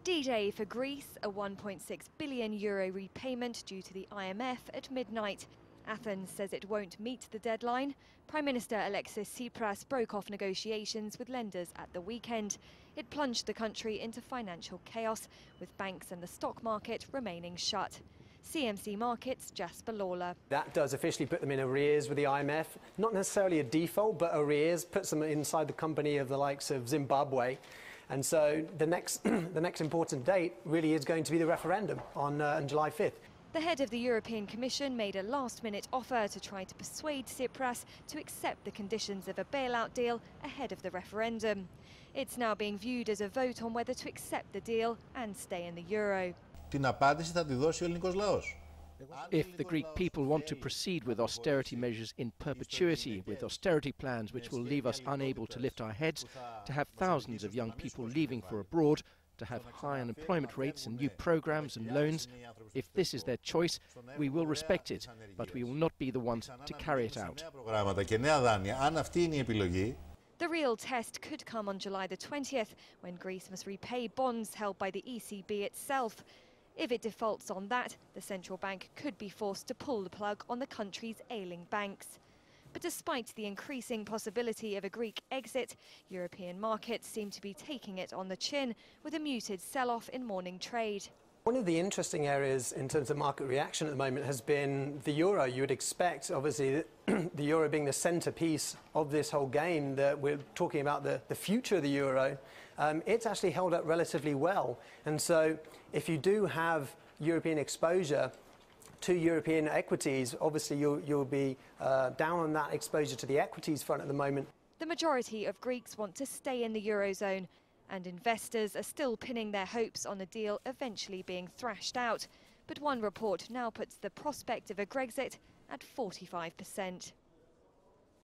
D-Day for Greece, a €1.6 billion repayment due to the IMF at midnight. Athens says it won't meet the deadline. Prime Minister Alexis Tsipras broke off negotiations with lenders at the weekend. It plunged the country into financial chaos, with banks and the stock market remaining shut. CMC Markets' Jasper Lawler. That does officially put them in arrears with the IMF. Not necessarily a default, but arrears puts them inside the company of the likes of Zimbabwe. And so the next important date really is going to be the referendum on July 5th. The head of the European Commission made a last-minute offer to try to persuade Tsipras to accept the conditions of a bailout deal ahead of the referendum. It's now being viewed as a vote on whether to accept the deal and stay in the euro. Την απάντηση θα τη δώσει ο ελληνικός λαός. If the Greek people want to proceed with austerity measures in perpetuity, with austerity plans which will leave us unable to lift our heads, to have thousands of young people leaving for abroad, to have high unemployment rates and new programs and loans, if this is their choice, we will respect it, but we will not be the ones to carry it out. The real test could come on July the 20th, when Greece must repay bonds held by the ECB itself. If it defaults on that, the central bank could be forced to pull the plug on the country's ailing banks. But despite the increasing possibility of a Greek exit, European markets seem to be taking it on the chin, with a muted sell-off in morning trade. One of the interesting areas in terms of market reaction at the moment has been the euro. You would expect, obviously, the euro being the centrepiece of this whole game, that we're talking about the future of the euro. It's actually held up relatively well. And so if you do have European exposure to European equities, obviously you'll be down on that exposure to the equities front at the moment. The majority of Greeks want to stay in the eurozone, and investors are still pinning their hopes on a deal eventually being thrashed out. But one report now puts the prospect of a Grexit at 45%.